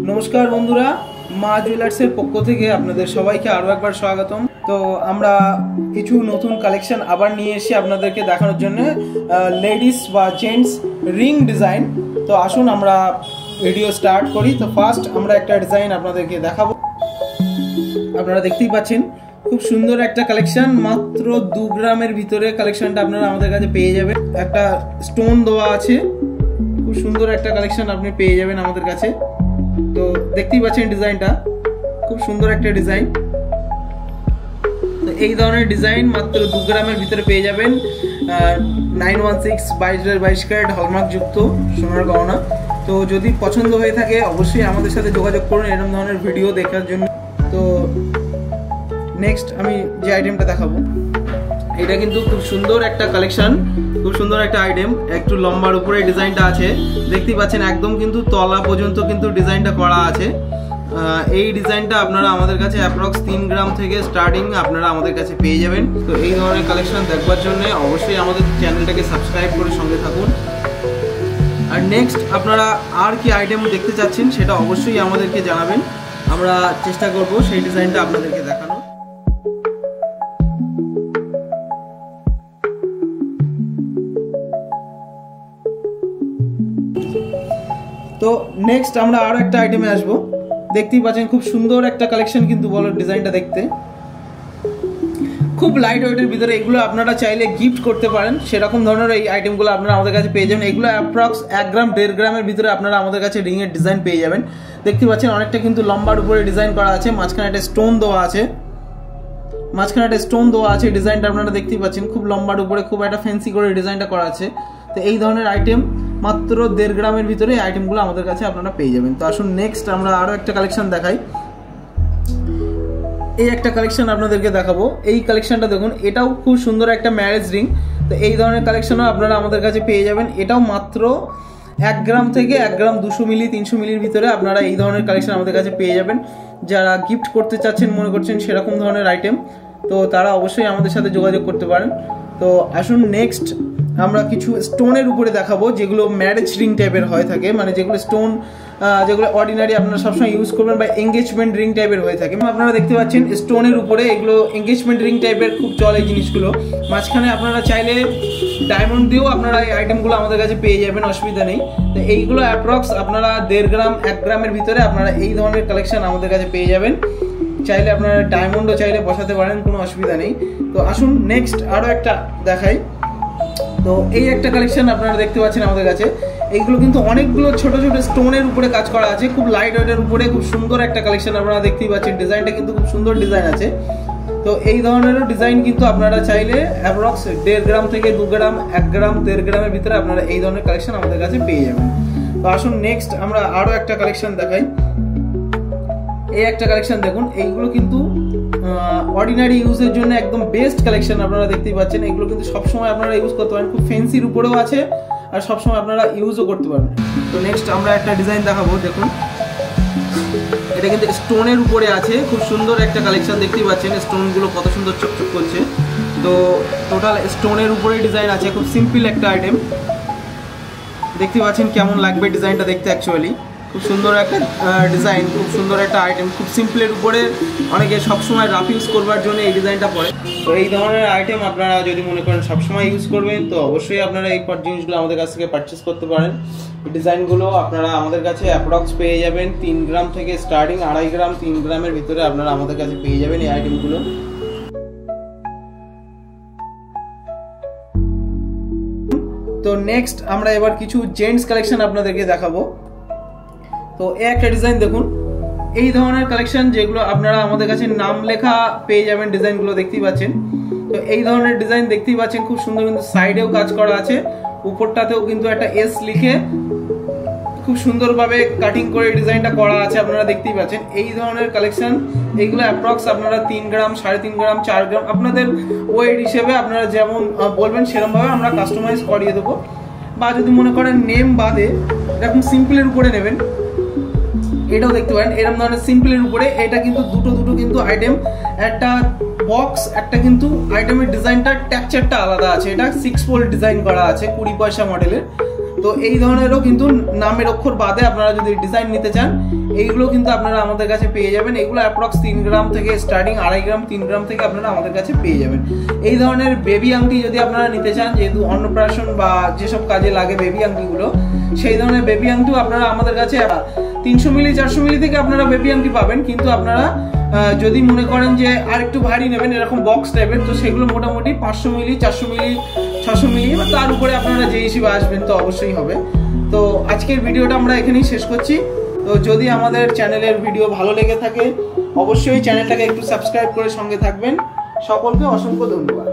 नमस्कार बंधुरा मा जुয়েলার্সের পক্ষ থেকে আপনাদের সবাইকে আরো একবার স্বাগতম। তো আমরা কিছু নতুন কালেকশন আবার নিয়ে এসেছি আপনাদেরকে দেখানোর জন্য, লেডিস বা জেন্টস রিং ডিজাইন। তো আসুন আমরা ভিডিও স্টার্ট করি। তো ফার্স্ট আমরা একটা ডিজাইন আপনাদেরকে দেখাবো। আপনারা দেখতেই পাচ্ছেন খুব সুন্দর একটা কালেকশন, মাত্র 2 গ্রামের ভিতরে কালেকশনটা আপনারা আমাদের কাছে পেয়ে যাবেন। একটা স্টোন দেওয়া আছে, খুব সুন্দর একটা কালেকশন আপনি পেয়ে যাবেন আমাদের কাছে। তো দেখতেই পাচ্ছেন ডিজাইনটা খুব সুন্দর একটা ডিজাইন। তো এই ধরনের ডিজাইন মাত্র 2 গ্রামের ভিতরে পেয়ে যাবেন। 916 22 ক্যারেট হলমার্ক যুক্ত সোনার গহনা। তো যদি পছন্দ হয়ে থাকে অবশ্যই আমাদের সাথে যোগাযোগ করুন এরকম ধরনের ভিডিও দেখার জন্য। তো নেক্সট আমি যে আইটেমটা দেখাবো, এটা কিন্তু খুব সুন্দর একটা কালেকশন, খুব সুন্দর একটা আইটেম। একটু লম্বার উপরে ডিজাইনটা আছে, দেখতেই পাচ্ছেন একদম কিন্তু তলা পর্যন্ত কিন্তু ডিজাইনটা করা আছে। এই ডিজাইনটা আপনারা আমাদের কাছে অ্যাপ্রক্স 3 গ্রাম থেকে স্টার্টিং আপনারা আমাদের কাছে পেয়ে যাবেন। তো এই ধরনের কালেকশন দেখবার জন্য অবশ্যই আমাদের চ্যানেলটাকে সাবস্ক্রাইব করে সঙ্গে থাকুন। আর নেক্সট আপনারা আর কি আইটেম দেখতে চাচ্ছেন সেটা অবশ্যই আমাদেরকে জানাবেন, আমরা চেষ্টা করব সেই ডিজাইনটা আপনাদেরকে দেখানো। তো নেক্সট আমরা আরো একটা আইটেমে আসবো। দেখতেই পাচ্ছেন খুব সুন্দর একটা কালেকশন কিন্তু বলো, ডিজাইনটা দেখতে খুব লাইট ওয়েটের ভিতরে। এগুলো আপনারা চাইলে গিফট করতে পারেন, সেরকম ধরনের এই আইটেমগুলো আপনারা আমাদের কাছে পেয়ে যাবেন। এগুলো অ্যাপ্রক্স 1 গ্রাম 1.5 গ্রামের ভিতরে আপনারা আমাদের কাছে রিংয়ের ডিজাইন পেয়ে যাবেন। দেখতে পাচ্ছেন অনেকটা কিন্তু লম্বার উপরে ডিজাইন করা আছে, মাঝখানে একটা স্টোন দেওয়া আছে, মাঝখানে একটা স্টোন দেওয়া আছে। ডিজাইনটা আপনারা দেখতেই পাচ্ছেন খুব লম্বার উপরে খুব একটা ফ্যান্সি করে ডিজাইনটা করা আছে। তো এই ধরনের আইটেম মাত্র 1.5 গ্রামের ভিতরে এই আইটেমগুলো আমাদের কাছে আপনারা পেয়ে যাবেন। তো আসুন নেক্সট আমরা আরো একটা কালেকশন দেখাই। এই একটা কালেকশন আপনাদেরকে দেখাবো। এই কালেকশনটা দেখুন, এটাও খুব সুন্দর একটা ম্যারেজ রিং। তো এই ধরনের কালেকশনও আপনারা আমাদের কাছে পেয়ে যাবেন। এটাও মাত্র 1 গ্রাম থেকে 1 গ্রাম 200 মিলি 300 মিলির ভিতরে আপনারা এই ধরনের কালেকশন আমাদের কাছে পেয়ে যাবেন। যারা গিফট করতে চাচ্ছেন মনে করছেন সেরকম ধরনের আইটেম, তো তারা অবশ্যই আমাদের সাথে যোগাযোগ করতে পারেন। তো আসুন নেক্সট আমরা কিছু স্টোনের উপরে দেখাবো, যেগুলো ম্যারেজ রিং টাইপের হয়ে থাকে, মানে যেগুলো স্টোন যেগুলো অর্ডিনারি আপনারা সবসময় ইউজ করবেন বা এঙ্গেজমেন্ট রিং টাইপের হয়ে থাকে। আপনারা দেখতে পাচ্ছেন স্টোনের উপরে এগুলো এঙ্গেজমেন্ট রিং টাইপের খুব চলে এই জিনিসগুলো। মাঝখানে আপনারা চাইলে ডায়মন্ড দিয়েও আপনারা এই আইটেমগুলো আমাদের কাছে পেয়ে যাবেন, অসুবিধা নেই। তো এইগুলো অ্যাপ্রক্স আপনারা 1.5 গ্রাম 1 গ্রামের ভিতরে আপনারা এই ধরনের কালেকশন আমাদের কাছে পেয়ে যাবেন। চাইলে আপনারা ডায়মন্ডও চাইলে বসাতে পারেন, কোনো অসুবিধা নেই। তো আসুন নেক্সট আরও একটা দেখাই। তো এই একটা কালেকশন আপনারা দেখতে পাচ্ছেন আমাদের কাছে। এইগুলো কিন্তু অনেকগুলো ছোট ছোট স্টোনের উপরে কাজ করা আছে, খুব লাইট ওয়েটের উপরে খুব সুন্দর একটা কালেকশন আপনারা দেখতেই পাচ্ছেন। ডিজাইনটা কিন্তু খুব সুন্দর ডিজাইন আছে। তো এই ধরনেরও ডিজাইন কিন্তু আপনারা চাইলে অ্যাপ্রক্স 1.5 গ্রাম থেকে 2 গ্রাম 1 গ্রাম 1.5 গ্রামের ভিতরে আপনারা এই ধরনের কালেকশন আমাদের কাছে পেয়ে যাবেন। তো আসুন নেক্সট আমরা আরও একটা কালেকশন দেখাই। এই একটা কালেকশন দেখুন, এইগুলো কিন্তু অর্ডিনারি ইউজের জন্য একদম বেস্ট কালেকশন আপনারা দেখতেই পাচ্ছেন। এগুলো কিন্তু সবসময় আপনারা ইউজ করতে পারেন, খুব ফ্যান্সির উপরেও আছে আর সবসময় আপনারা ইউজও করতে পারবেন। তো নেক্সট আমরা একটা ডিজাইন দেখাবো। দেখুন এটা কিন্তু স্টোনের উপরে আছে, খুব সুন্দর একটা কালেকশন। দেখতেই পাচ্ছেন স্টোনগুলো কত সুন্দর চকচক করছে। তো টোটাল স্টোনের উপরে ডিজাইন আছে, খুব সিম্পল একটা আইটেম। দেখতে পাচ্ছেন কেমন লাগবে ডিজাইনটা দেখতে। অ্যাকচুয়ালি খুব সুন্দর একটা ডিজাইন, খুব সুন্দর একটা আইটেম, খুব সিম্পলের উপরে। অনেকে সবসময় রাফ ইউজ করবার জন্য এই ডিজাইনটা পড়ে। তো এই ধরনের আইটেম আপনারা যদি মনে করেন সবসময় ইউজ করবেন, তো অবশ্যই আপনারা এই জিনিসগুলো আমাদের কাছ থেকে পারচেস করতে পারেন। ডিজাইনগুলো আপনারা আমাদের কাছে অ্যাপ্রক্স পেয়ে যাবেন 3 গ্রাম থেকে স্টার্টিং 2.5 গ্রাম 3 গ্রামের ভিতরে আপনারা আমাদের কাছে পেয়ে যাবেন এই আইটেমগুলো। তো নেক্সট আমরা এবার কিছু জেন্টস কালেকশন আপনাদেরকে দেখাবো। তো এই একটা ডিজাইন দেখুন, এই ধরনের কালেকশন যেগুলো আপনারা আমাদের কাছে নাম লেখা পেয়ে যাবেন, ডিজাইনগুলো দেখতেই পাচ্ছেন। তো এই ধরনের ডিজাইন দেখতেই পাচ্ছেন খুব সুন্দর, কিন্তু সাইডেও কাজ করা আছে, উপরটাতেও কিন্তু একটা এস লিখে খুব সুন্দরভাবে কাটিং করে ডিজাইনটা করা আছে, আপনারা দেখতেই পাচ্ছেন। এই ধরনের কালেকশন এইগুলো অ্যাপ্রক্স আপনারা 3 গ্রাম 3.5 গ্রাম 4 গ্রাম আপনাদের ওয়েট হিসেবে আপনারা যেমন বলবেন সেরকমভাবে আমরা কাস্টমাইজ করিয়ে দেবো। বা যদি মনে করেন নেম বাদে এরকম সিম্পলের উপরে নেবেন, এটাও দেখতে পারেন এরকম ধরনের সিম্পলের উপরে। এটা কিন্তু দুটো কিন্তু আইটেম, একটা বক্স, একটা কিন্তু আইটেমের ডিজাইনটা টেক্সচারটা আলাদা আছে। এটা 6 ফোল্ড ডিজাইন করা আছে, 20 পয়সা মডেলের। তো এই ধরনেরও কিন্তু নামের অক্ষর বাদে আপনারা যদি ডিজাইন নিতে চান এইগুলো কিন্তু আপনারা আমাদের কাছে পেয়ে যাবেন। এগুলো অ্যাপ্রক্স 3 গ্রাম থেকে স্টার্টিং, 2.5 গ্রাম 3 গ্রাম থেকে আপনারা আমাদের কাছে পেয়ে যাবেন। এই ধরনের বেবি আংটি যদি আপনারা নিতে চান, যেহেতু অন্নপ্রাশন বা যেসব কাজে লাগে বেবি আংটিগুলো, সেই ধরনের বেবি আংটিও আপনারা আমাদের কাছে 300 মিলি 400 মিলি থেকে আপনারা বেবি আংটি পাবেন। কিন্তু আপনারা যদি মনে করেন যে আর একটু ভারী নেবেন এরকম বক্স টাইপের, তো সেগুলো মোটামুটি 500 মিলি 400 মিলি 600 মিলি বা তার উপরে আপনারা যে হিসেবে আসবেন তো অবশ্যই হবে। তো আজকের ভিডিওটা আমরা এখানেই শেষ করছি। তো যদি আমাদের চ্যানেলের ভিডিও ভালো লেগে থাকে অবশ্যই চ্যানেলটাকে একটু সাবস্ক্রাইব করে সঙ্গে থাকবেন। সকলকে অসংখ্য ধন্যবাদ।